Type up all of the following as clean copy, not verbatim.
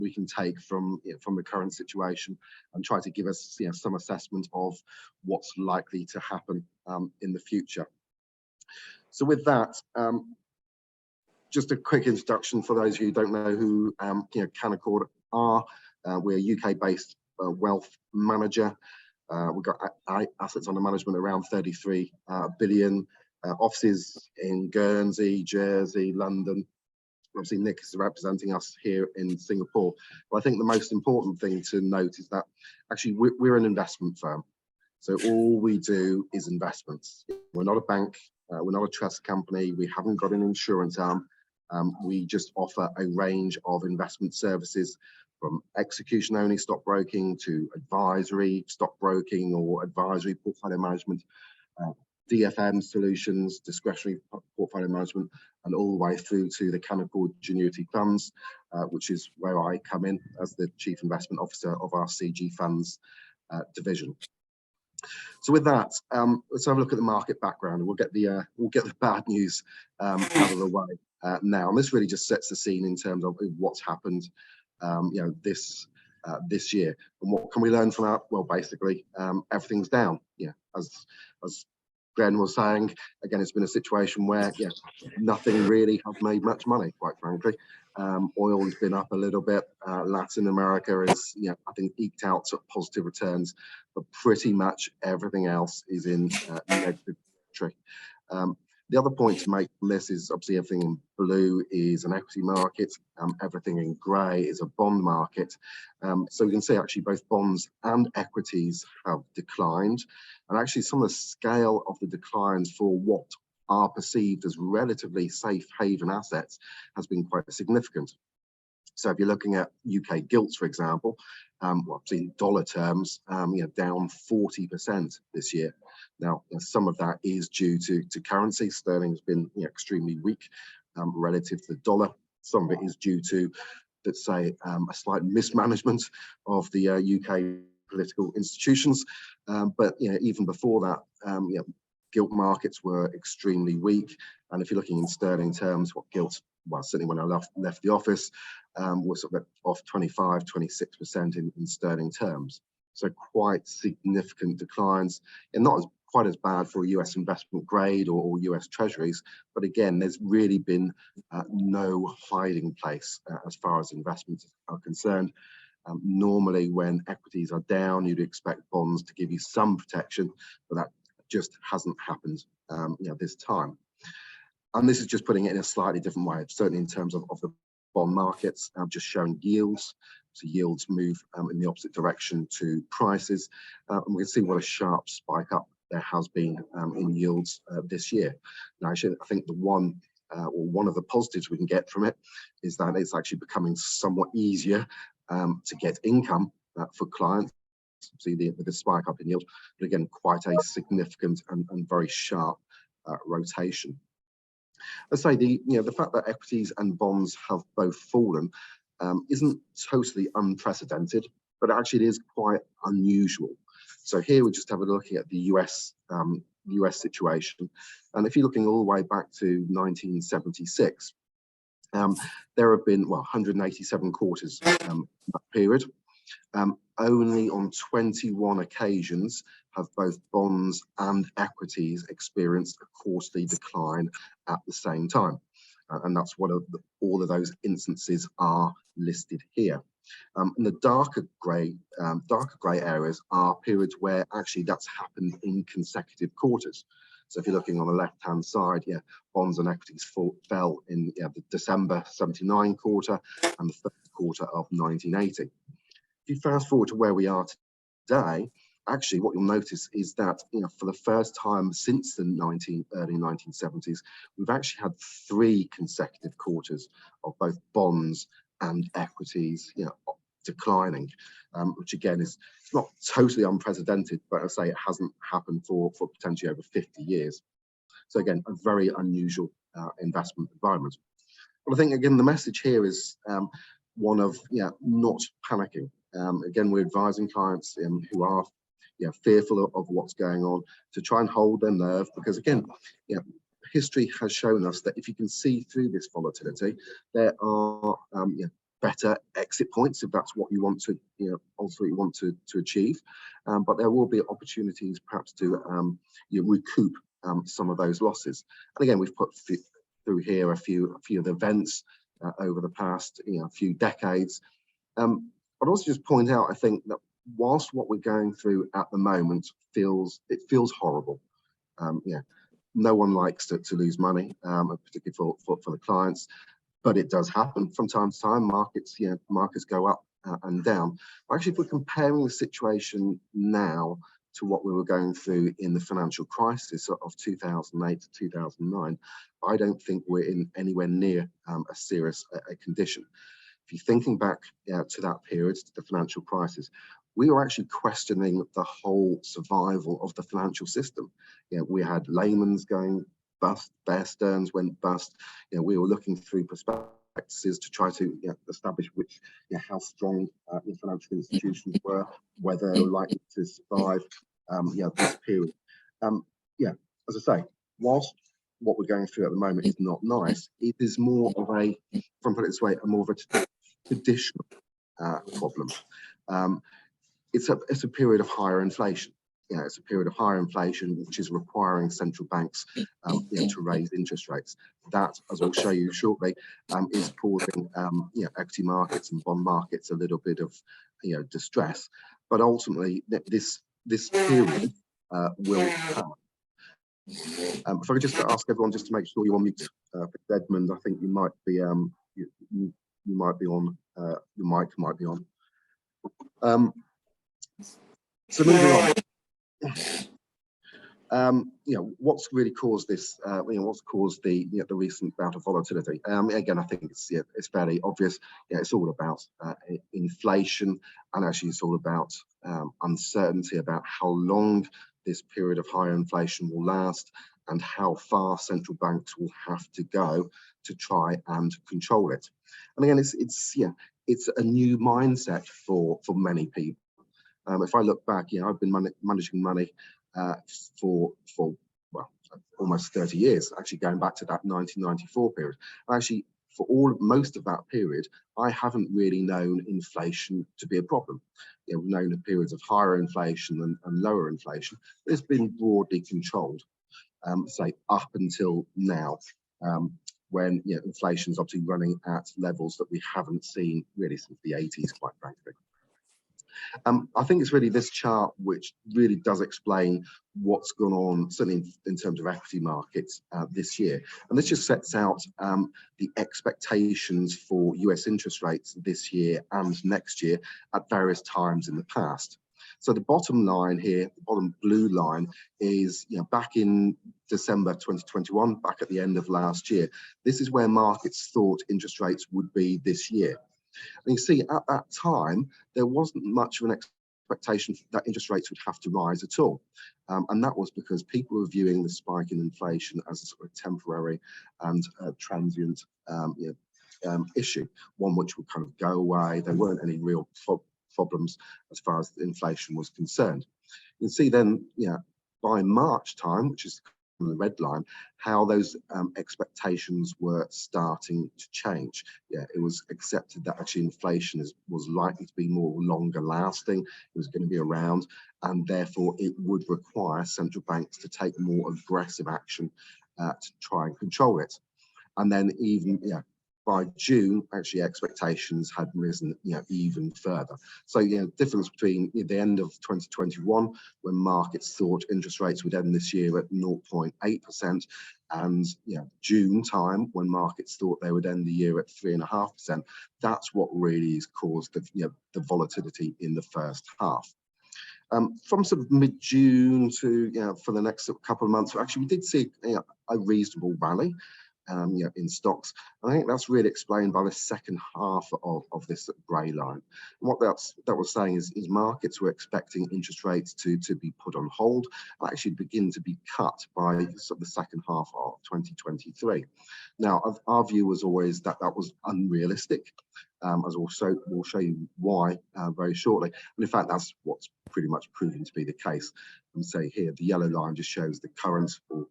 we can take from the current situation and try to give us some assessment of what's likely to happen in the future. So with that, just a quick introduction for those of you who don't know who Canaccord are. We're a UK-based wealth manager. We've got assets under management around 33 billion. Offices in Guernsey, Jersey, London. Obviously, Nick is representing us here in Singapore. But I think the most important thing to note is that actually we're an investment firm. So all we do is investments. We're not a bank. We're not a trust company. We haven't got an insurance arm. We just offer a range of investment services, from execution-only stockbroking to advisory stockbroking or advisory portfolio management, DFM solutions, discretionary portfolio management, and all the way through to the Canaccord Genuity funds, which is where I come in as the Chief Investment Officer of our CG Funds division. So with that, let's have a look at the market background, and we'll get the bad news out of the way now. And this really just sets the scene in terms of what's happened, this year, and what can we learn from that? Well, basically, everything's down. As Glenn was saying, again, it's been a situation where nothing really has made much money, quite frankly. Oil has been up a little bit. Latin America is, I think, eked out sort of positive returns, but pretty much everything else is in negative territory. The other point to make from this is obviously everything in blue is an equity market, everything in grey is a bond market. So we can see actually both bonds and equities have declined, and actually some of the scale of the declines for what are perceived as relatively safe haven assets has been quite significant. So if you're looking at UK gilts, for example, in dollar terms, down 40% this year. Now, some of that is due to currency. Sterling has been extremely weak relative to the dollar. Some of it is due to, let's say, a slight mismanagement of the UK political institutions. But even before that, gilt markets were extremely weak. And if you're looking in sterling terms, what gilts, well, certainly when I left the office, was sort of off 25, 26% in sterling terms. So quite significant declines, and not quite as bad for US investment grade or US treasuries. But again, there's really been no hiding place as far as investments are concerned. Normally, when equities are down, you'd expect bonds to give you some protection, but that just hasn't happened this time. And this is just putting it in a slightly different way, certainly in terms of the bond markets. I'm just showing yields. So yields move in the opposite direction to prices. And we can see what a sharp spike up there has been in yields this year. Now, actually, I think the one of the positives we can get from it is that it's actually becoming somewhat easier to get income for clients. See the spike up in yield, but again, quite a significant and very sharp rotation. Let's say the fact that equities and bonds have both fallen isn't totally unprecedented, but actually it is quite unusual. So here we're just having a look at the US situation, and if you're looking all the way back to 1976, there have been 187 quarters in that period. Only on 21 occasions have both bonds and equities experienced a quarterly decline at the same time. And that's what all of those instances are listed here. And the darker grey areas are periods where actually that's happened in consecutive quarters. So if you're looking on the left-hand side, bonds and equities fell in the December 79 quarter and the first quarter of 1980. If you fast forward to where we are today, actually what you'll notice is that for the first time since the early 1970s, we've actually had 3 consecutive quarters of both bonds and equities declining, which again is not totally unprecedented, but I say it hasn't happened for potentially over 50 years. So again, a very unusual investment environment. But I think again the message here is one of not panicking. Again, we're advising clients who are fearful of what's going on to try and hold their nerve, because again, history has shown us that if you can see through this volatility, there are better exit points if that's what you want to, ultimately want to achieve. But there will be opportunities perhaps to recoup some of those losses. And again, we've put through here a few of the events over the past few decades. I'd also just point out, I think that whilst what we're going through at the moment feels horrible. No one likes to lose money, particularly for the clients, but it does happen from time to time. Markets go up and down. Actually, if we're comparing the situation now to what we were going through in the financial crisis of 2008 to 2009, I don't think we're in anywhere near a serious condition. If you're thinking back to that period, to the financial crisis, we were actually questioning the whole survival of the financial system. We had Lehman's going bust, Bear Stearns went bust. We were looking through prospectuses to try to establish how strong the financial institutions were, whether they were likely to survive this period. As I say, whilst what we're going through at the moment is not nice, it is more of a, if I put it this way, more of a traditional problem. It's a period of higher inflation. It's a period of higher inflation, which is requiring central banks to raise interest rates. That, as I'll show you shortly, is causing equity markets and bond markets a little bit of distress. But ultimately, this period will come. If I could just ask everyone just to make sure you're on mute, Edmund, I think you might be you might be on, your mic might be on. So moving on, what's really caused this? What's caused the recent bout of volatility? Again, I think it's fairly obvious. It's all about inflation, and actually it's all about uncertainty about how long this period of higher inflation will last, and how far central banks will have to go to try and control it. And again, it's a new mindset for many people. If I look back, I've been managing money for almost 30 years, actually going back to that 1994 period. And actually, for most of that period, I haven't really known inflation to be a problem. We've known the periods of higher inflation and lower inflation. It's been broadly controlled, say up until now, when inflation is obviously running at levels that we haven't seen really since the 80s, quite frankly. I think it's really this chart which really does explain what's gone on, certainly in terms of equity markets this year. And this just sets out the expectations for US interest rates this year and next year at various times in the past. So the bottom line here, the bottom blue line, is back in December 2021, back at the end of last year. This is where markets thought interest rates would be this year. And you see, at that time, there wasn't much of an expectation that interest rates would have to rise at all. And that was because people were viewing the spike in inflation as a sort of temporary and transient issue, one which would kind of go away. There weren't any real problems as far as inflation was concerned. You can see then, by March time, which is the red line, how those expectations were starting to change. It was accepted that actually inflation was likely to be more longer lasting. It was going to be around, and therefore it would require central banks to take more aggressive action to try and control it. And then even by June, actually expectations had risen even further. So difference between the end of 2021, when markets thought interest rates would end this year at 0.8%, and June time, when markets thought they would end the year at 3.5%. That's what really has caused the volatility in the first half. From sort of mid-June to for the next couple of months, actually we did see a reasonable rally in stocks. And I think that's really explained by the second half of this grey line. And what that was saying is markets were expecting interest rates to be put on hold and actually begin to be cut by sort of the second half of 2023. Now, our view was always that was unrealistic. as we'll show you why very shortly. And in fact, that's what's pretty much proven to be the case. And say here, the yellow line just shows the current or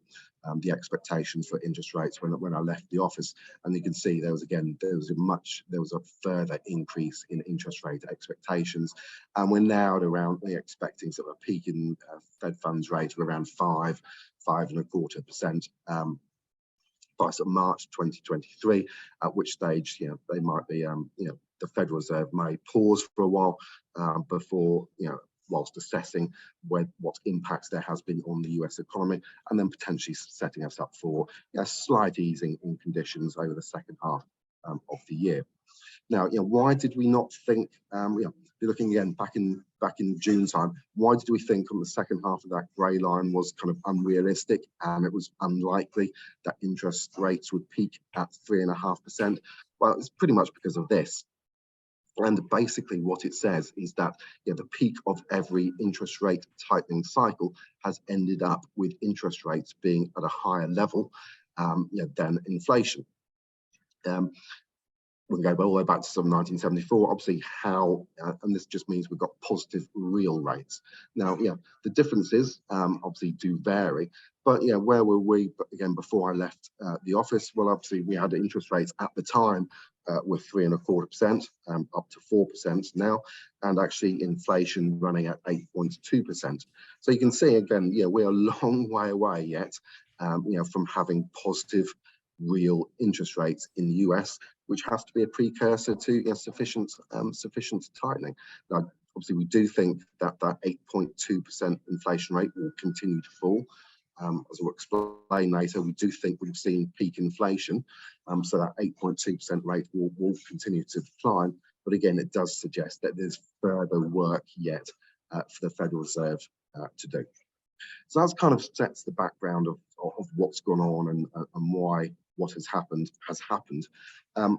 the expectations for interest rates when I left the office, and you can see there was a further increase in interest rate expectations, and we're now at around expecting sort of a peak in Fed funds rate of around 5.25%. By sort of March 2023, at which stage they might be the Federal Reserve may pause for a while before whilst assessing what impacts there has been on the US economy, and then potentially setting us up for a slight easing in conditions over the second half of the year. Now, why did we not think, looking again back in June time, why did we think on the second half of that grey line was kind of unrealistic and it was unlikely that interest rates would peak at 3.5%? Well, it's pretty much because of this. And basically what it says is that the peak of every interest rate tightening cycle has ended up with interest rates being at a higher level than inflation. We can go all the way back to some 1974, obviously and this just means we've got positive real rates. Now, the differences obviously do vary, but where were we, again, before I left the office? Well, obviously we had interest rates at the time with 3.25%, up to 4% now, and actually inflation running at 8.2%. So you can see again, we're a long way away yet, from having positive real interest rates in the US, which has to be a precursor to sufficient tightening. Now, obviously, we do think that 8.2% inflation rate will continue to fall. As we'll explain later, we do think we've seen peak inflation, so that 8.2% rate will continue to decline. But again, it does suggest that there's further work yet for the Federal Reserve to do. So that kind of sets the background of what's gone on and why what has happened has happened. What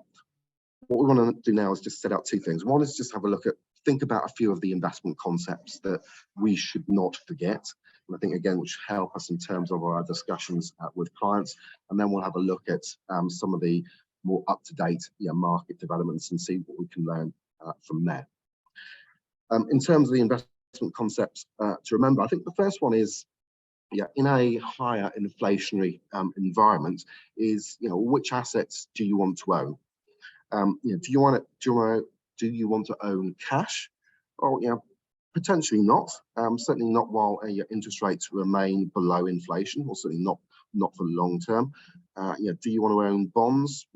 we want to do now is just set out two things. One is just have a think about a few of the investment concepts that we should not forget. And I think, again, which help us in terms of our discussions with clients. And then we'll have a look at some of the more up-to-date market developments and see what we can learn from there. In terms of the investment concepts to remember, I think the first one is, in a higher inflationary environment, is which assets do you want to own? Do you want to own cash? Or potentially not. Certainly not while interest rates remain below inflation, or certainly not for long term. Do you want to own bonds?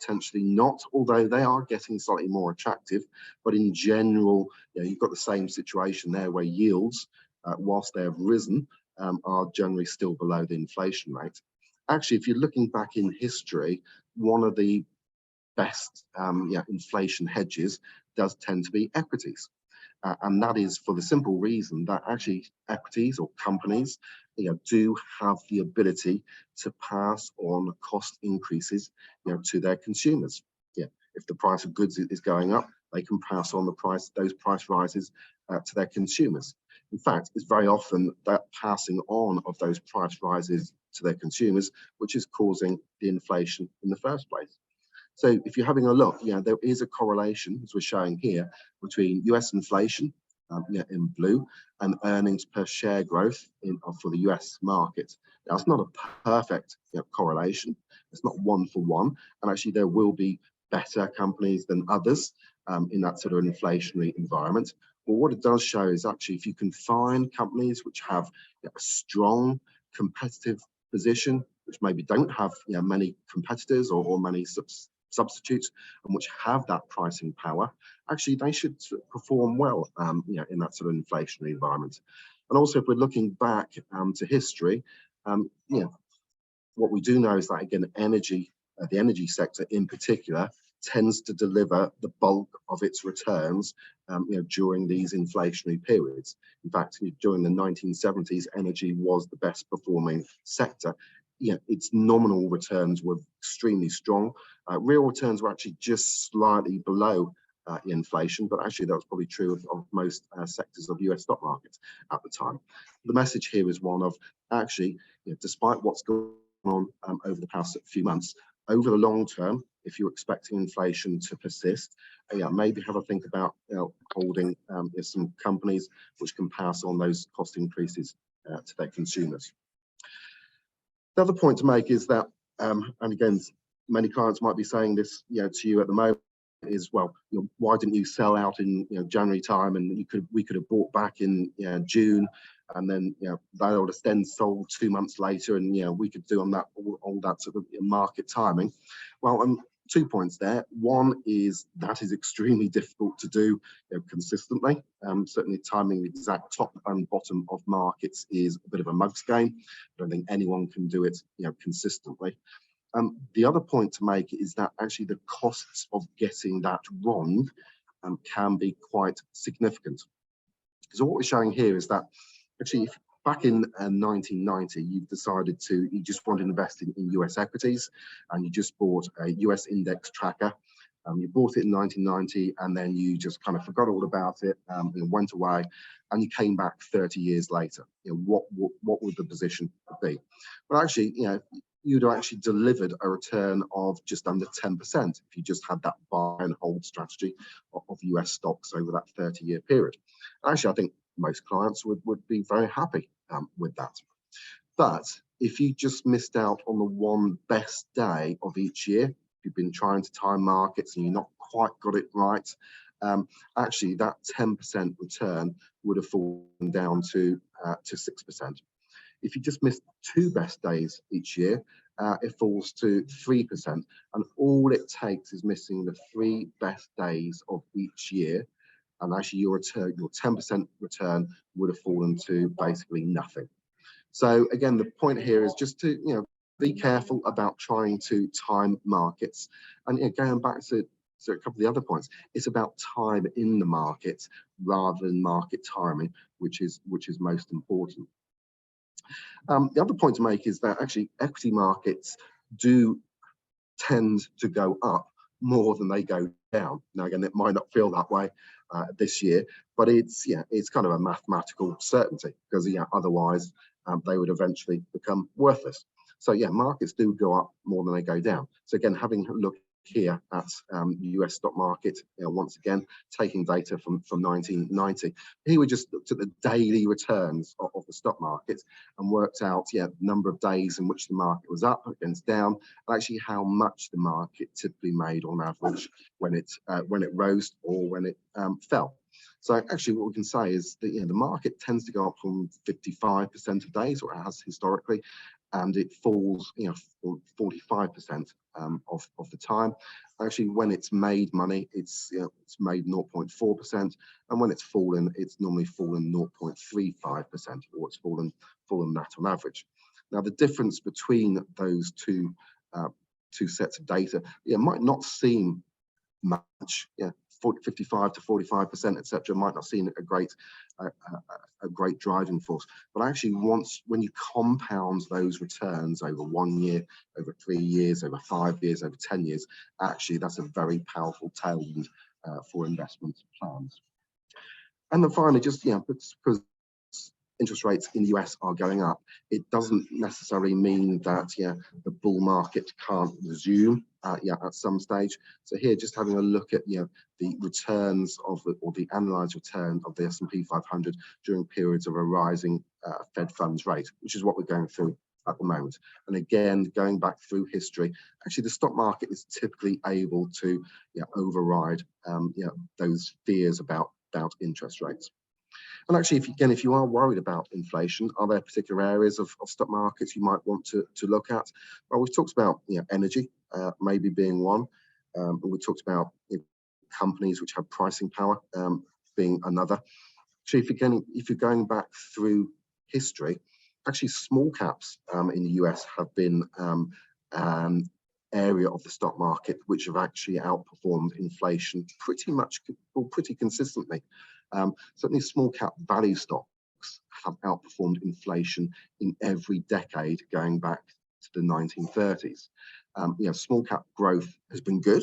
Potentially not, although they are getting slightly more attractive. But in general, you've got the same situation there where yields, whilst they have risen, are generally still below the inflation rate. Actually, if you're looking back in history, one of the best inflation hedges does tend to be equities. And that is for the simple reason that actually equities or companies do have the ability to pass on cost increases to their consumers. If the price of goods is going up, they can pass on those price rises to their consumers. In fact, it's very often that passing on of those price rises to their consumers which is causing the inflation in the first place. So if you're having a look, there is a correlation, as we're showing here, between US inflation in blue and earnings per share growth for the US market. Now, it's not a perfect correlation. It's not one for one. And actually, there will be better companies than others in that sort of inflationary environment. Well, what it does show is actually if you can find companies which have a strong competitive position, which maybe don't have many competitors or many substitutes, and which have that pricing power, actually they should perform well in that sort of inflationary environment. And also, if we're looking back to history, what we do know is that, again, the energy sector in particular tends to deliver the bulk of its returns during these inflationary periods. In fact, during the 1970s, energy was the best performing sector. Its nominal returns were extremely strong. Real returns were actually just slightly below inflation, but actually that was probably true of most sectors of US stock markets at the time. The message here is one of actually, despite what's going on over the past few months, over the long term, if you're expecting inflation to persist, maybe have a think about holding some companies which can pass on those cost increases to their consumers. The other point to make is that, and again, many clients might be saying this, to you at the moment, is, well, why didn't you sell out in January time, and we could have bought back in June, and then they would have then sold 2 months later, and we could do on that all that sort of market timing. Well, 2 points there. One is that is extremely difficult to do consistently. Certainly timing the exact top and bottom of markets is a bit of a mug's game. I don't think anyone can do it consistently. The other point to make is that actually the costs of getting that wrong can be quite significant. So what we're showing here is that actually, if back in 1990, you've decided you just want to invest in US equities, and you just bought a US index tracker. You bought it in 1990, and then you just kind of forgot all about it, and went away, and you came back 30 years later. What would the position be? Well, actually, you'd have actually delivered a return of just under 10% if you just had that buy and hold strategy of US stocks over that 30-year period. Actually, I think most clients would be very happy with that. But if you just missed out on the one best day of each year, if you've been trying to time markets and you've not quite got it right, actually that 10% return would have fallen down to 6%. If you just missed 2 best days each year, it falls to 3%. And all it takes is missing the 3 best days of each year, and actually your 10% return would have fallen to basically nothing. So again, the point here is just to be careful about trying to time markets. And going back to a couple of the other points, it's about time in the market rather than market timing, which is most important. The other point to make is that actually equity markets do tend to go up more than they go down. Now, again, it might not feel that way this year, but it's kind of a mathematical certainty, because otherwise they would eventually become worthless. So markets do go up more than they go down. So again, having a look here at the US stock market, once again, taking data from 1990. Here we just looked at the daily returns of the stock market and worked out the number of days in which the market was up against down, and actually how much the market typically made on average when it rose or when it fell. So actually what we can say is that the market tends to go up from 55% of days, or it has historically, and it falls 45% of the time. Actually, when it's made money, it's made 0.4%, and when it's fallen, it's normally fallen 0.35%, or it's fallen that on average. Now, the difference between those two sets of data might not seem much. 55 to 45%, etc., might not seem a great driving force, but actually when you compound those returns over 1 year, over 3 years, over 5 years, over 10 years, actually that's a very powerful tailwind for investment plans. And then finally, just because interest rates in the US are going up, it doesn't necessarily mean that the bull market can't resume at some stage. So here, just having a look at the returns or the analysed return of the S&P 500 during periods of a rising Fed funds rate, which is what we're going through at the moment. And again, going back through history, actually the stock market is typically able to override those fears about interest rates. And actually, if you are worried about inflation, are there particular areas of stock markets you might want to look at? Well, we've talked about energy maybe being one. We talked about companies which have pricing power being another. Actually, if you're going back through history, actually small caps in the US have been an area of the stock market which have actually outperformed inflation pretty consistently. Certainly small cap value stocks have outperformed inflation in every decade going back to the 1930s. Small cap growth has been good,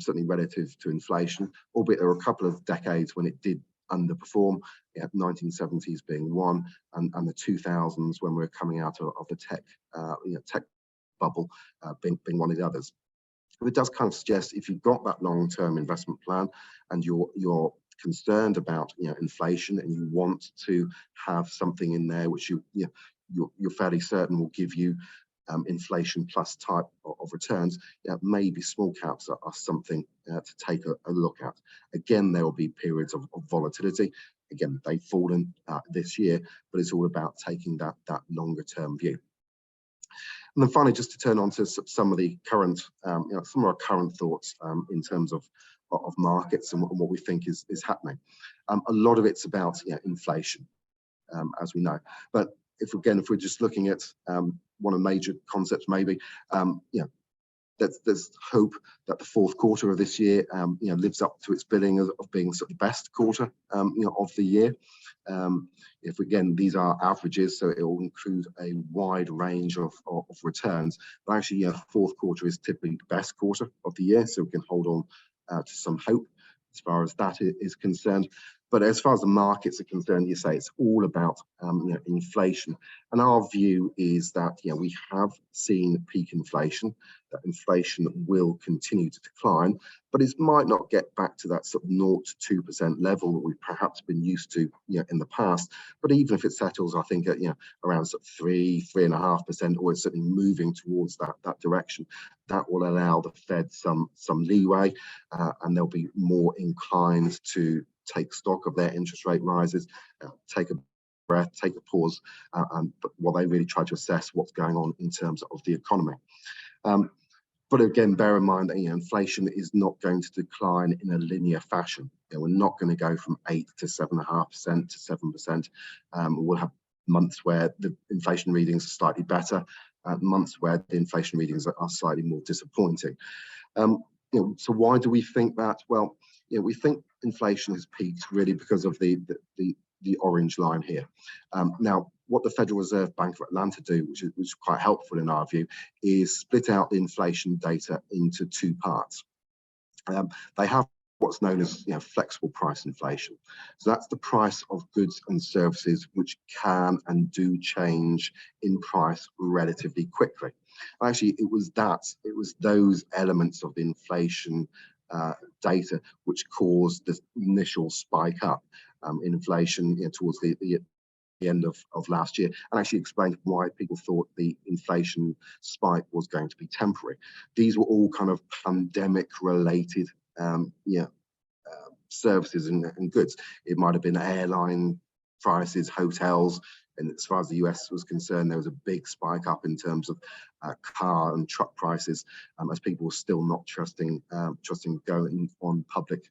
certainly relative to inflation, albeit there were a couple of decades when it did underperform, 1970s being one, and the 2000s when we were coming out of the tech bubble being one of the others. But it does kind of suggest if you've got that long-term investment plan and you're concerned about inflation and you want to have something in there which you're fairly certain will give you inflation plus type of returns, maybe small caps are something to take a look at. Again, there will be periods of volatility. Again, they've fallen this year, but it's all about taking that longer term view. And then finally, just to turn on to some of the current, some of our current thoughts in terms of markets and what we think is happening. A lot of it's about inflation, as we know. But if we're just looking at one of the major concepts, maybe, there's hope that the fourth quarter of this year, lives up to its billing of being sort of the best quarter, of the year. If again, these are averages, so it will include a wide range of returns. But actually, fourth quarter is typically the best quarter of the year, so we can hold on to some hope as far as that is concerned. But as far as the markets are concerned, you say it's all about inflation. And our view is that we have seen peak inflation, that inflation will continue to decline, but it might not get back to that sort of 0 to 2% level that we've perhaps been used to in the past. But even if it settles, I think at around sort of 3.5%, or it's certainly moving towards that direction, that will allow the Fed some leeway, and they'll be more inclined to take stock of their interest rate rises, take a breath, take a pause, but while they really try to assess what's going on in terms of the economy. But again, bear in mind that inflation is not going to decline in a linear fashion. We're not going to go from 8 to 7.5% to 7%. We'll have months where the inflation readings are slightly better, months where the inflation readings are slightly more disappointing. So why do we think that? Well, we think inflation has peaked really because of the orange line here. Now, what the Federal Reserve Bank of Atlanta do, which is quite helpful in our view, is split out the inflation data into two parts. They have what's known as flexible price inflation. So that's the price of goods and services which can and do change in price relatively quickly. Actually, it was those elements of the inflation data which caused the initial spike up in inflation towards the end of last year, and actually explained why people thought the inflation spike was going to be temporary. These were all kind of pandemic related services and goods. It might have been airline prices, hotels, and as far as the US was concerned, there was a big spike up in terms of car and truck prices, as people were still not trusting going on public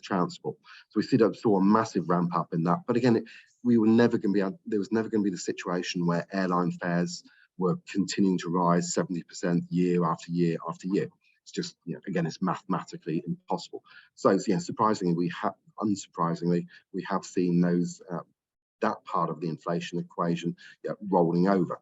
transport. So we saw a massive ramp up in that. But again, there was never going to be the situation where airline fares were continuing to rise 70% year after year after year. It's just, again, it's mathematically impossible. So unsurprisingly, we have seen that part of the inflation equation rolling over,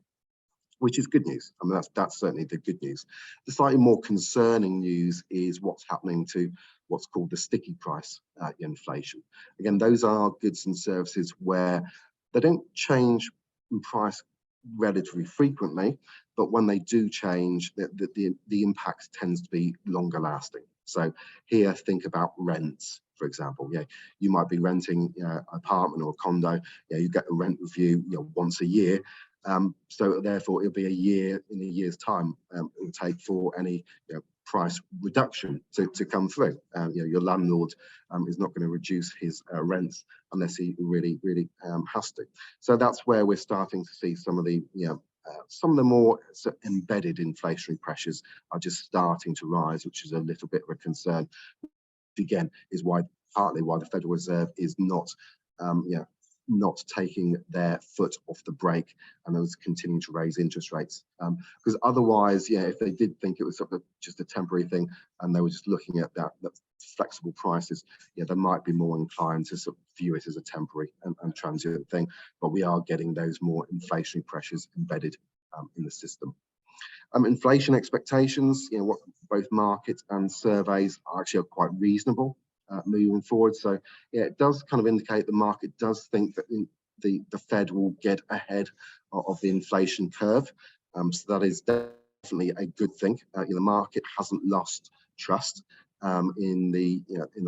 which is good news. I mean, that's certainly the good news. The slightly more concerning news is what's happening to what's called the sticky price inflation. Again, those are goods and services where they don't change in price relatively frequently, but when they do change, the impact tends to be longer lasting. So here, think about rents, for example. You might be renting an apartment or a condo. You get a rent review once a year. So therefore, it'll be a year in a year's time. It will take for any price reduction to come through. Your landlord is not going to reduce his rents unless he really has to. So that's where we're starting to see some of the more embedded inflationary pressures are just starting to rise, which is a little bit of a concern. Again, is partly why the Federal Reserve is not taking their foot off the brake and those continuing to raise interest rates. Because otherwise, if they did think it was sort of just a temporary thing and they were just looking at that flexible prices, they might be more inclined to sort of view it as a temporary and transient thing. But we are getting those more inflationary pressures embedded in the system. Inflation expectations, what both markets and surveys are actually quite reasonable moving forward. So it does kind of indicate the market does think that the Fed will get ahead of the inflation curve. So that is definitely a good thing. The market hasn't lost trust in the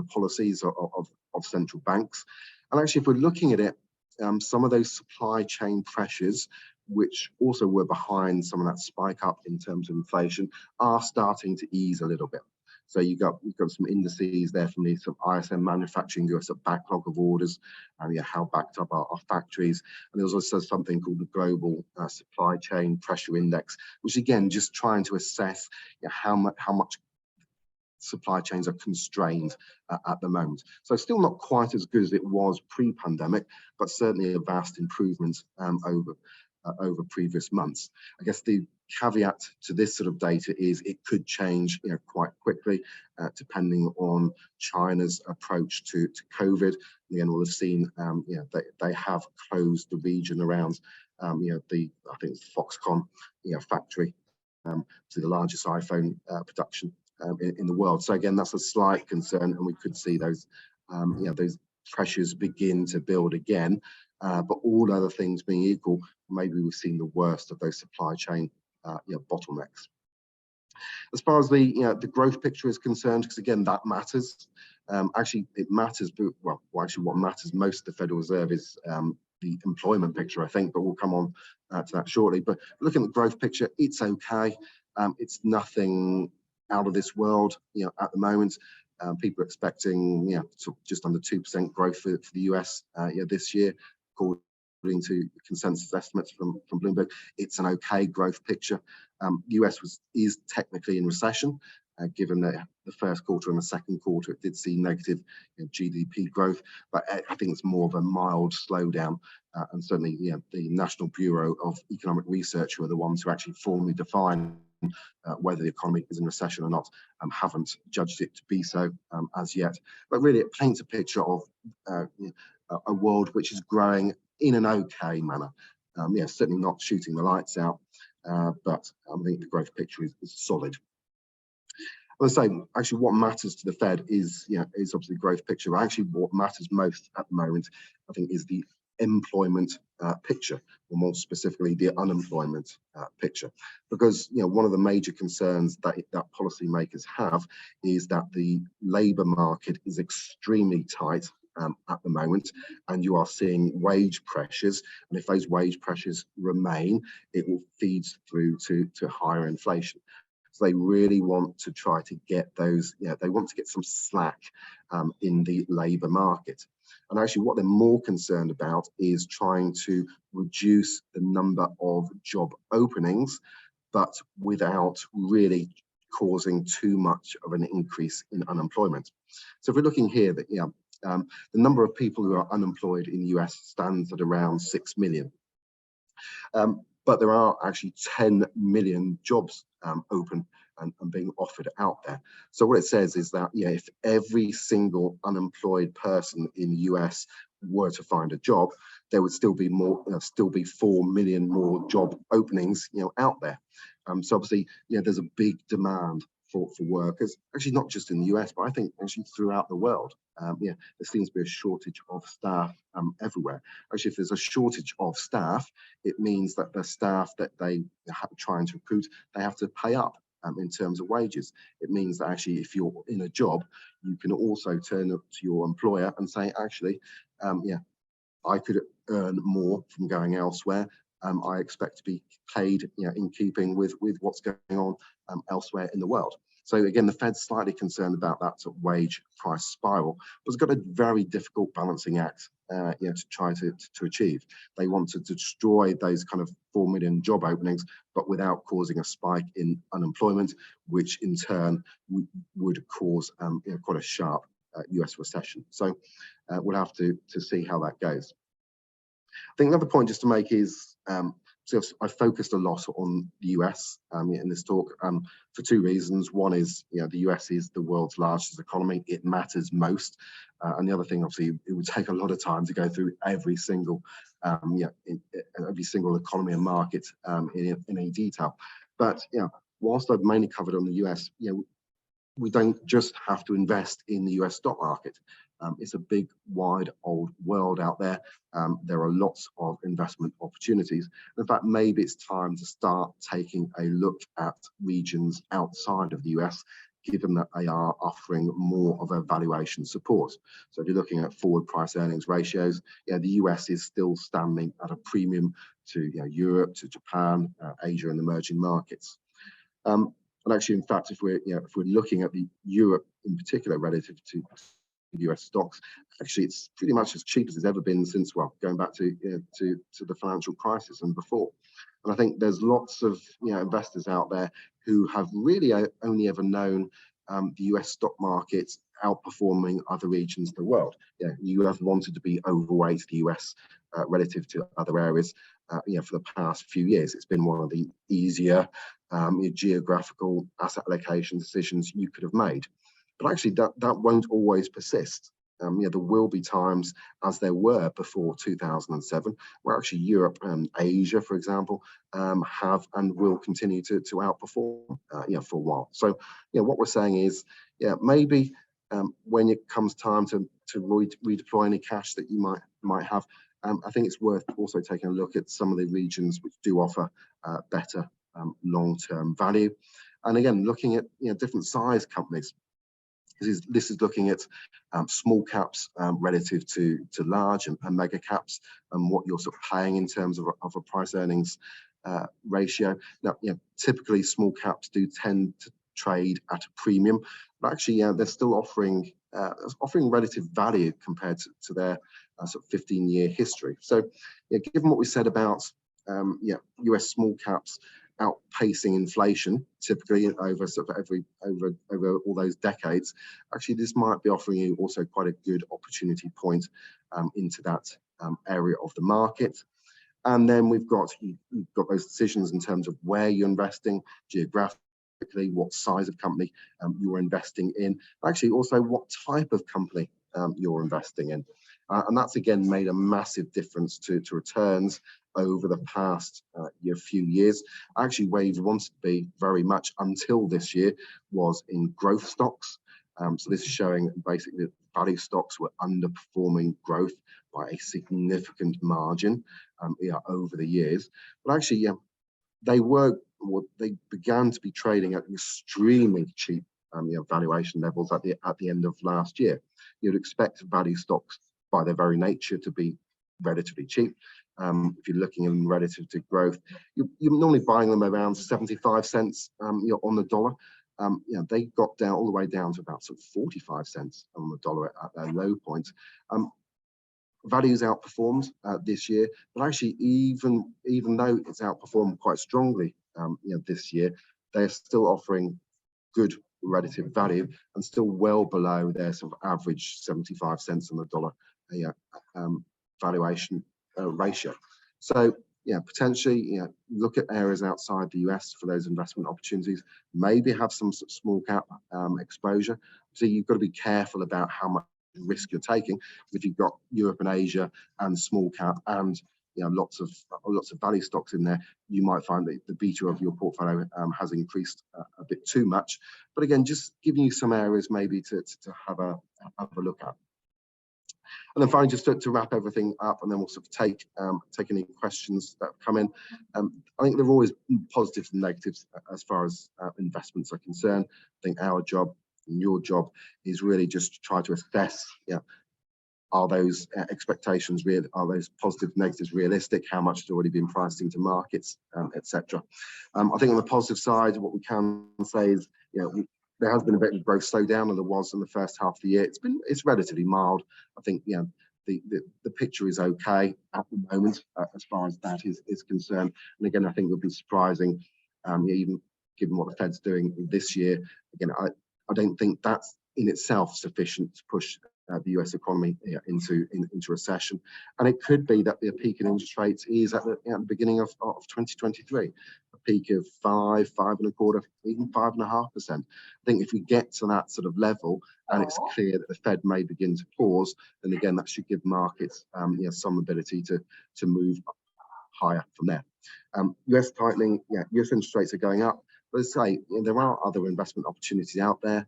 policies of central banks. And actually, if we're looking at it, some of those supply chain pressures, which also were behind some of that spike up in terms of inflation, are starting to ease a little bit. So you've got some indices there from the sort of ISM manufacturing, you a backlog of orders, and how backed up our factories. And there's also something called the Global Supply Chain Pressure Index, which again just trying to assess how much supply chains are constrained at the moment. So still not quite as good as it was pre-pandemic, but certainly a vast improvement over previous months. I guess the caveat to this sort of data is it could change quite quickly depending on China's approach to COVID. Again, we'll have seen they have closed the region around I think it's Foxconn factory, to the largest iPhone production in the world. So again, that's a slight concern, and we could see those those pressures begin to build again. But all other things being equal, maybe we've seen the worst of those supply chain bottlenecks. As far as the growth picture is concerned, because again that matters. Actually, it matters. But actually, what matters most to the Federal Reserve is the employment picture, I think. But we'll come on to that shortly. But looking at the growth picture, it's okay. It's nothing out of this world, at the moment. People are expecting, just under 2% growth for the US this year, according to consensus estimates from Bloomberg. It's an okay growth picture. US is technically in recession, given that the first quarter and the second quarter it did see negative GDP growth, but I think it's more of a mild slowdown. And certainly, the National Bureau of Economic Research, who are the ones who actually formally define whether the economy is in recession or not, haven't judged it to be so as yet. But really, it paints a picture of a world which is growing in an okay manner. Certainly not shooting the lights out, but I think the growth picture is solid. As I say, actually, what matters to the Fed is obviously the growth picture. Actually, what matters most at the moment, I think, is the employment picture, or more specifically, the unemployment picture. Because one of the major concerns that policymakers have is that the labour market is extremely tight at the moment, and you are seeing wage pressures. And if those wage pressures remain, it will feed through to higher inflation. So they really want to try to get those, they want to get some slack in the labour market. And actually what they're more concerned about is trying to reduce the number of job openings, but without really causing too much of an increase in unemployment. So if we're looking here, that the number of people who are unemployed in the US stands at around 6 million. But there are actually 10 million jobs open and being offered out there. So what it says is that if every single unemployed person in the US were to find a job, there would still be 4 million more job openings out there. So obviously there's a big demand for workers, actually not just in the US, but I think actually throughout the world. There seems to be a shortage of staff everywhere. Actually, if there's a shortage of staff, it means that the staff that they are trying to recruit, they have to pay up in terms of wages. It means that actually if you're in a job, you can also turn up to your employer and say, actually, I could earn more from going elsewhere. I expect to be paid in keeping with what's going on elsewhere in the world. So again, the Fed's slightly concerned about that sort of wage price spiral, but it's got a very difficult balancing act to try to achieve. They want to destroy those kind of 4 million job openings, but without causing a spike in unemployment, which in turn would cause quite a sharp US recession. So we'll have to see how that goes. I think another point just to make is, so I focused a lot on the US in this talk for two reasons. One is, the US is the world's largest economy. It matters most. And the other thing, obviously, it would take a lot of time to go through every single economy and market in any detail. But whilst I've mainly covered on the US, we don't just have to invest in the US stock market. It's a big, wide, old world out there. There are lots of investment opportunities. In fact, maybe it's time to start taking a look at regions outside of the US, given that they are offering more of a valuation support. So if you're looking at forward price earnings ratios, the US is still standing at a premium to Europe, to Japan, Asia, and emerging markets. And actually, in fact, if we're looking at the Europe in particular relative to US stocks, actually it's pretty much as cheap as it's ever been since, well, going back to the financial crisis and before. And I think there's lots of investors out there who have really only ever known the US stock market outperforming other regions of the world. You have wanted to be overweight the US relative to other areas. For the past few years, it's been one of the easier geographical asset allocation decisions you could have made. But actually, that won't always persist. There will be times, as there were before 2007, where actually Europe and Asia, for example, have and will continue to outperform, for a while. So, what we're saying is, maybe when it comes time to redeploy any cash that you might have, I think it's worth also taking a look at some of the regions which do offer better long-term value. And again, looking at different size companies. This is looking at small caps relative to large and mega caps, and what you're sort of paying in terms of a price earnings ratio. Now, typically small caps do tend to trade at a premium, but actually, they're still offering relative value compared to their sort of 15-year history. So, given what we said about US small caps outpacing inflation typically over all those decades, actually this might be offering you also quite a good opportunity point into that area of the market. And then you've got those decisions in terms of where you're investing geographically, what size of company you're investing in, actually also what type of company you're investing in. And that's again made a massive difference to returns over the past few years. Actually, where you've wanted to be very much until this year was in growth stocks. So this is showing basically that value stocks were underperforming growth by a significant margin over the years. But actually, they began to be trading at extremely cheap valuation levels at the end of last year. You'd expect value stocks by their very nature to be relatively cheap. If you're looking in relative to growth, you're normally buying them around 75 cents on the dollar. They got down all the way down to about sort of 45 cents on the dollar at their low point. Values outperformed this year, but actually even though it's outperformed quite strongly this year, they're still offering good relative value and still well below their sort of average 75 cents on the dollar valuation ratio. So potentially look at areas outside the US for those investment opportunities. Maybe have some sort of small cap exposure. So you've got to be careful about how much risk you're taking. If you've got Europe and Asia and small cap and lots of value stocks in there, you might find that the beta of your portfolio has increased a bit too much. But again, just giving you some areas maybe to have a look at. And then finally, just to wrap everything up, and then we'll sort of take any questions that come in. I think there are always positives and negatives as far as investments are concerned. I think our job and your job is really just to try to assess, are those expectations real? Are those positive, negatives realistic? How much has already been priced into markets, etc. I think on the positive side, what we can say is, there has been a bit of growth slowdown than there was in the first half of the year. It's relatively mild. I think the picture is okay at the moment as far as that is concerned. And again, I think it would be surprising, even given what the Fed's doing this year. Again, I don't think that's in itself sufficient to push the US economy into recession. And it could be that the peak in interest rates is at the beginning of 2023, a peak of 5.25%, even 5.5%. I think if we get to that sort of level and it's clear that the Fed may begin to pause, then again, that should give markets some ability to move higher from there. US tightening, US interest rates are going up. But as I say, there are other investment opportunities out there.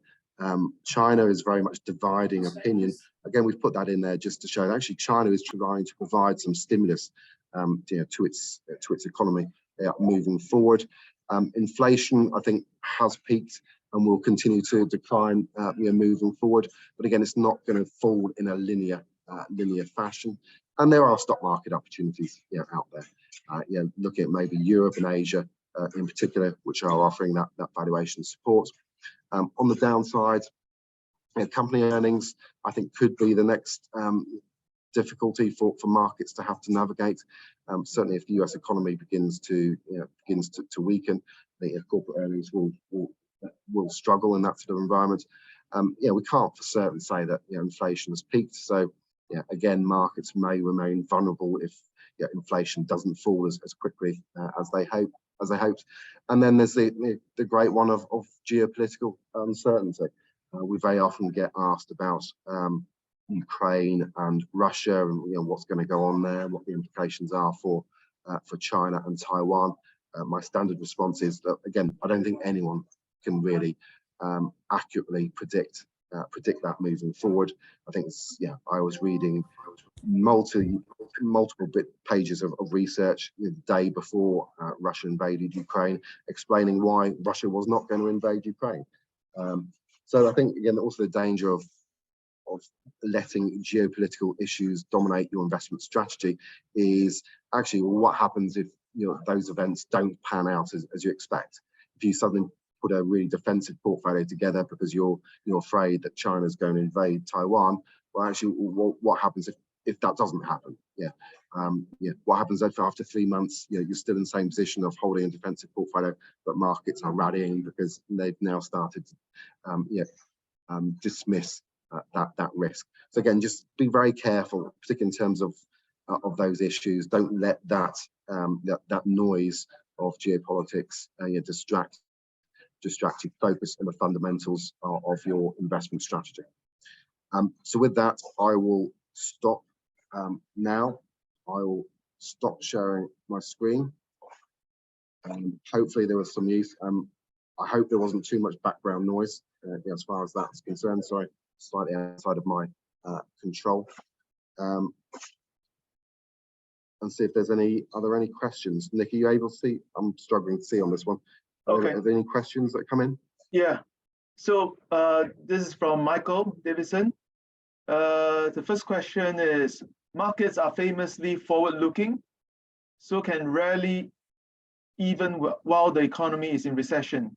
China is very much dividing opinion. Again, we've put that in there just to show that actually China is trying to provide some stimulus to its economy moving forward. Inflation, I think, has peaked and will continue to decline moving forward. But again, it's not going to fall in a linear fashion. And there are stock market opportunities out there. Looking at maybe Europe and Asia in particular, which are offering that valuation support. On the downside, company earnings, I think, could be the next difficulty for markets to have to navigate. Certainly, if the US economy begins to weaken, the corporate earnings will struggle in that sort of environment. We can't for certain say that inflation has peaked. So again, markets may remain vulnerable if inflation doesn't fall as quickly as they hoped. And then there's the great one of geopolitical uncertainty. We very often get asked about Ukraine and Russia and what's going to go on there, what the implications are for China and Taiwan. My standard response is that, again, I don't think anyone can really accurately predict that moving forward. I think I was reading multiple pages of research the day before Russia invaded Ukraine, explaining why Russia was not going to invade Ukraine. So I think, again, also the danger of letting geopolitical issues dominate your investment strategy is actually what happens if those events don't pan out as you expect. If you suddenly put a really defensive portfolio together because you're afraid that China's going to invade Taiwan, well, actually, what happens if that doesn't happen? What happens if after 3 months you're still in the same position of holding a defensive portfolio, but markets are rallying because they've now started to dismiss that risk. So again, just be very careful, particularly in terms of those issues. Don't let that noise of geopolitics distract you. Focus on the fundamentals of your investment strategy. So with that, I will stop now. I will stop sharing my screen. Hopefully there was some use. I hope there wasn't too much background noise as far as that's concerned. Sorry, slightly outside of my control. And see if there's any questions. Nick, are you able to see? I'm struggling to see on this one. Okay. Are there any questions that come in? Yeah. So this is from Michael Davidson. The first question is, markets are famously forward-looking, so can rarely even while the economy is in recession.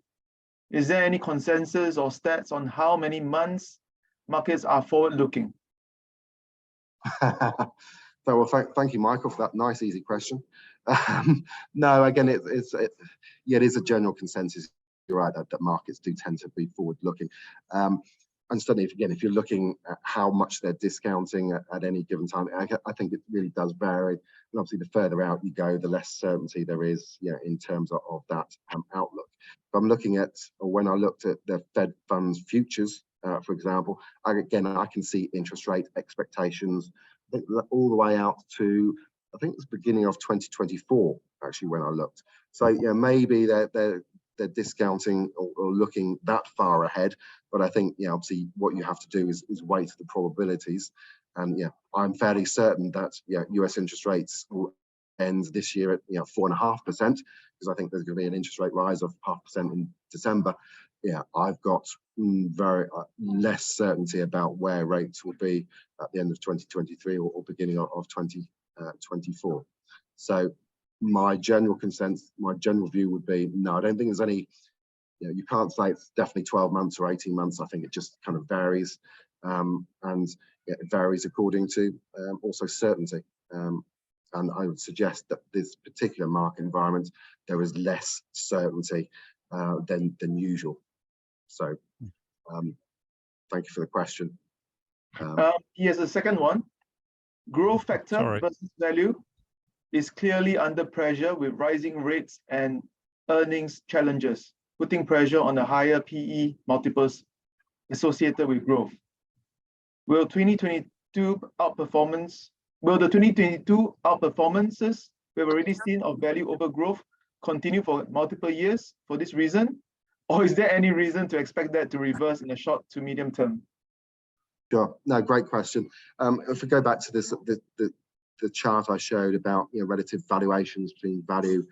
Is there any consensus or stats on how many months markets are forward-looking? So, well, thank you, Michael, for that nice, easy question. No, again, it is a general consensus. You're right that markets do tend to be forward-looking. And certainly, if you're looking at how much they're discounting at any given time, I think it really does vary. And obviously, the further out you go, the less certainty there is, in terms of that outlook. If I'm looking at, or when I looked at the Fed funds futures, for example, I can see interest rate expectations all the way out to, I think it's beginning of 2024, actually, when I looked. So maybe they're discounting or looking that far ahead, but I think obviously what you have to do is weight the probabilities, and I'm fairly certain that US interest rates will end this year at 4.5%, because I think there's going to be an interest rate rise of 0.5% in December. I've got very less certainty about where rates will be at the end of 2023 or beginning of 2024. So my general view would be, no, I don't think there's any, you can't say it's definitely 12 months or 18 months. I think it just kind of varies, and it varies according to also certainty. And I would suggest that this particular market environment, there is less certainty than usual. So thank you for the question. Here's a second one. Growth factor versus value is clearly under pressure with rising rates and earnings challenges, putting pressure on the higher PE multiples associated with growth. Will the 2022 outperformances we've already seen of value over growth continue for multiple years for this reason? Or is there any reason to expect that to reverse in the short to medium term? Sure. No, great question. If we go back to this, the chart I showed about relative valuations between value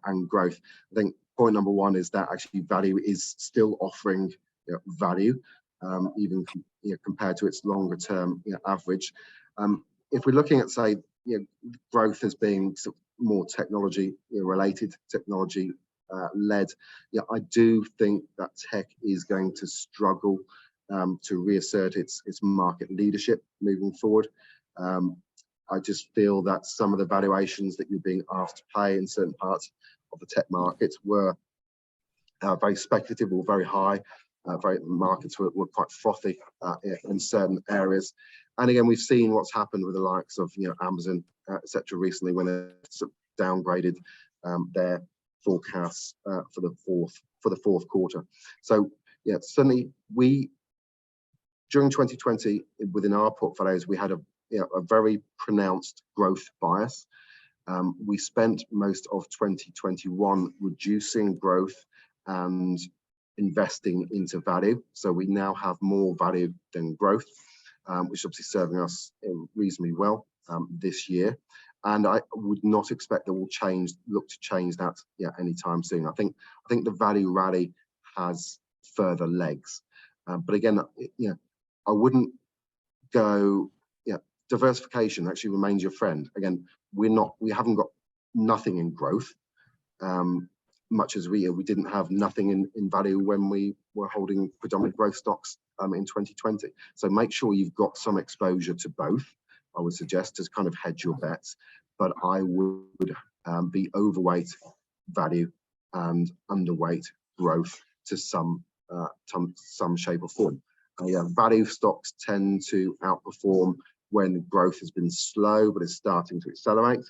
and growth, I think point number one is that actually value is still offering value, even compared to its longer term average. If we're looking at, say, growth as being sort of more technology related, technology led, I do think that tech is going to struggle to reassert its market leadership moving forward. I just feel that some of the valuations that you're being asked to pay in certain parts of the tech markets were very speculative or very high. Markets were quite frothy in certain areas. And again, we've seen what's happened with the likes of Amazon, etc. recently, when they sort of downgraded their forecasts for the fourth quarter. So yeah, certainly during 2020 within our portfolios we had a very pronounced growth bias. We spent most of 2021 reducing growth and investing into value. So we now have more value than growth, which is obviously serving us reasonably well this year. And I would not expect that we'll look to change that anytime soon. I think the value rally has further legs. But again, I wouldn't go, diversification actually remains your friend. Again, we haven't got nothing in growth, much as we didn't have nothing in value when we were holding predominant growth stocks in 2020. So make sure you've got some exposure to both, I would suggest, to kind of hedge your bets. But I would be overweight value and underweight growth to some shape or form. Value stocks tend to outperform when growth has been slow but is starting to accelerate.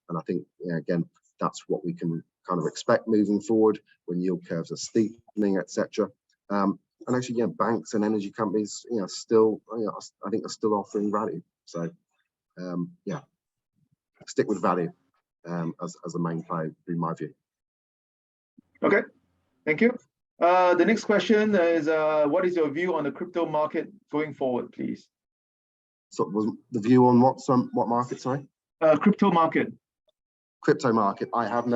And I think, again, that's what we can kind of expect moving forward when yield curves are steepening, etc. And actually, banks and energy companies, still, I think are still offering value. So, stick with value as a main play, in my view. Okay, thank you. The next question is, what is your view on the crypto market going forward, please? So was the view on what market, sorry? Crypto market. Crypto market. I have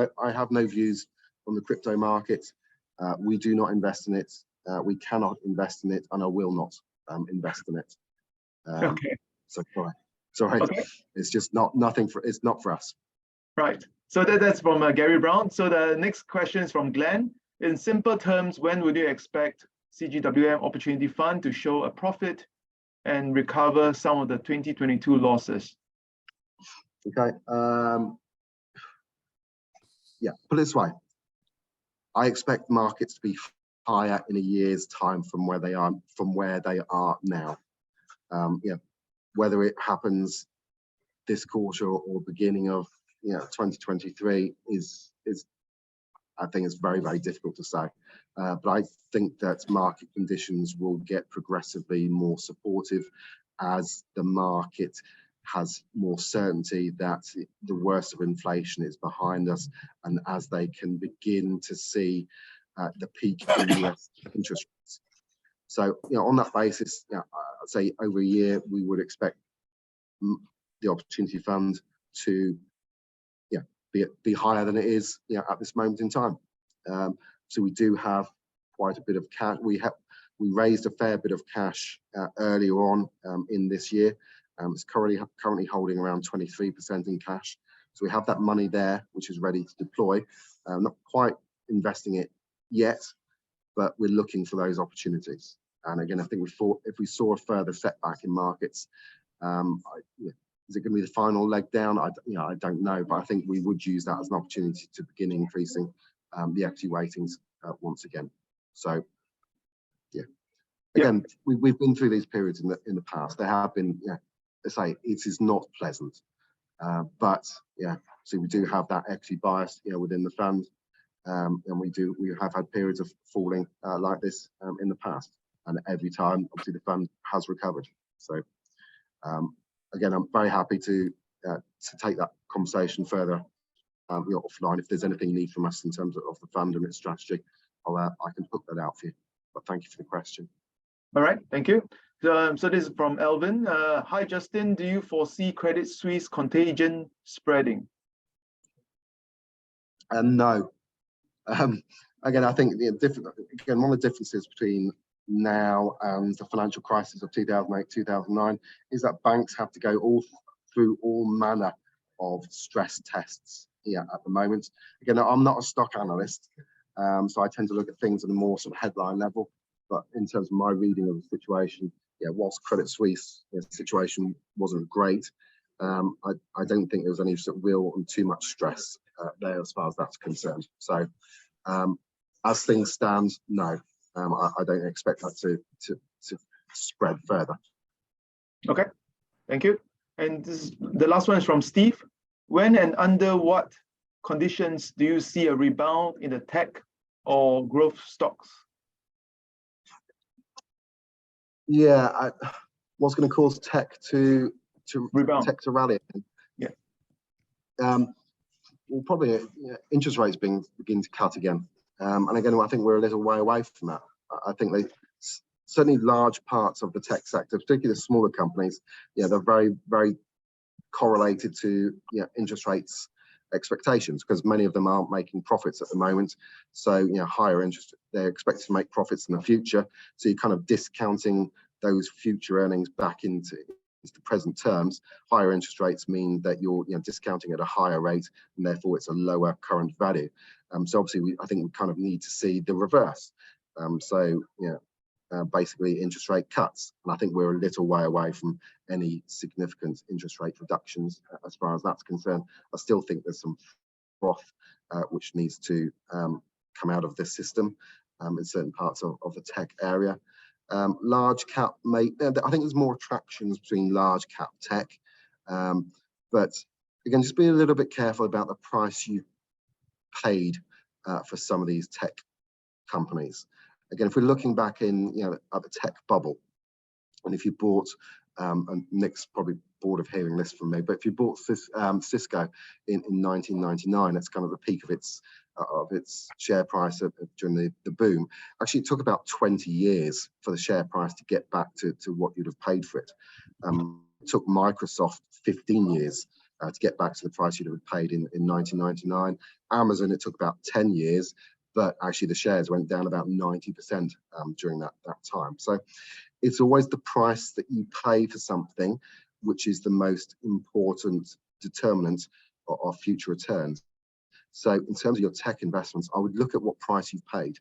no views on the crypto market. We do not invest in it. We cannot invest in it, and I will not invest in it. Okay. So sorry. Okay. It's just nothing for. It's not for us. Right. So that's from Gary Brown. So the next question is from Glenn. In simple terms, when would you expect CGWM Opportunity Fund to show a profit and recover some of the 2022 losses? Okay. Put it this way. I expect markets to be higher in a year's time from where they are now. Whether it happens this quarter or beginning of 2023 is I think it's very, very difficult to say. But I think that market conditions will get progressively more supportive as the market has more certainty that the worst of inflation is behind us, and as they can begin to see the peak in US interest rates. So, on that basis, I'd say over a year we would expect the Opportunity Fund to be higher than it is at this moment in time. So we do have quite a bit of cash. We raised a fair bit of cash earlier on in this year. It's currently holding around 23% in cash. So we have that money there, which is ready to deploy. Not quite investing it yet, but we're looking for those opportunities. And again, I think if we saw a further setback in markets, is it going to be the final leg down? I don't know, but I think we would use that as an opportunity to begin increasing the equity weightings once again. So, again, we've been through these periods in the past. There have been, let's say, it is not pleasant, but so we do have that equity bias, within the fund, and we have had periods of falling like this in the past, and every time, obviously, the fund has recovered. So. Again, I'm very happy to take that conversation further offline if there's anything you need from us in terms of the fund and its strategy. I can hook that out for you. But thank you for the question. All right, thank you. So this is from Elvin. Hi, Justin. Do you foresee Credit Suisse contagion spreading? No. Again, I think one of the differences between now and the financial crisis of 2008, 2009 is that banks have to go through all manner of stress tests here at the moment. Again, I'm not a stock analyst, so I tend to look at things at a more sort of headline level. But in terms of my reading of the situation, whilst Credit Suisse situation wasn't great, I don't think there was any sort of real and too much stress there as far as that's concerned. So as things stand, no, I don't expect that to spread further. Okay, thank you. And the last one is from Steve. When and under what conditions do you see a rebound in the tech or growth stocks? Yeah, what's going to cause tech to rebound? Tech to rally? Yeah. Well, probably interest rates begin to cut again, and again, I think we're a little way away from that. I think certainly large parts of the tech sector, particularly the smaller companies, they're very, very correlated to interest rates expectations, because many of them aren't making profits at the moment. So higher interest, they're expected to make profits in the future. So you're kind of discounting those future earnings back into present terms. Higher interest rates mean that you're discounting at a higher rate, and therefore it's a lower current value. So obviously I think we kind of need to see the reverse. Basically interest rate cuts, and I think we're a little way away from any significant interest rate reductions as far as that's concerned. I still think there's some froth which needs to come out of this system in certain parts of the tech area. Large cap, I think there's more attractions between large cap tech, but again, just be a little bit careful about the price you paid for some of these tech companies. Again, if we're looking back in at the tech bubble, and if you bought, and Nick's probably bored of hearing this from me, but if you bought Cisco in 1999, that's kind of the peak of its share price during the boom. Actually, it took about 20 years for the share price to get back to what you'd have paid for it. It took Microsoft 15 years to get back to the price you'd have paid in 1999. Amazon, it took about 10 years. But actually the shares went down about 90% during that time. So it's always the price that you pay for something which is the most important determinant of future returns. So in terms of your tech investments, I would look at what price you've paid.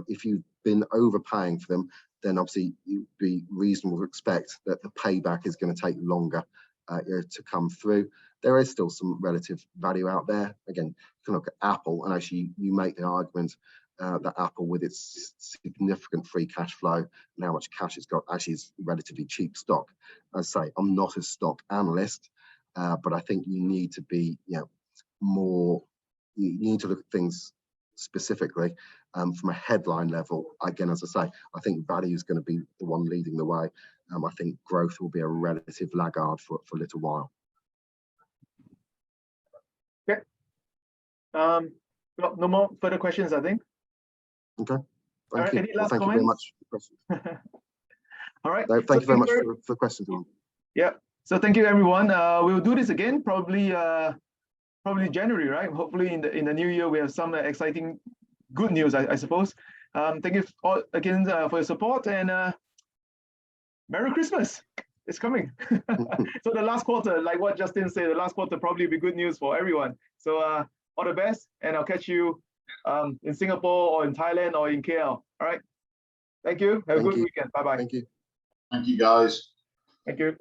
If you've been overpaying for them, then obviously you'd be reasonable to expect that the payback is going to take longer to come through. There is still some relative value out there. Again, you can look at Apple, and actually you make the argument that Apple, with its significant free cash flow and how much cash it's got, actually is relatively cheap stock. As I say, I'm not a stock analyst, but I think you need to be, more. You need to look at things specifically from a headline level. Again, as I say, I think value is going to be the one leading the way. I think growth will be a relative laggard for a little while. Okay. No more further questions, I think. Okay. Thank you. Any last thank comments? you very much. All right. No, thank you very much for the questions. Yeah. So thank you, everyone. We'll do this again probably January, right? Hopefully in the new year we have some exciting good news, I suppose. Thank you all again for your support, and Merry Christmas. It's coming. So the last quarter, like what Justin said, the last quarter probably be good news for everyone. So all the best, and I'll catch you in Singapore or in Thailand or in KL. All right. Thank you. Have a good weekend. Bye-bye. Thank you. Thank you, guys. Thank you.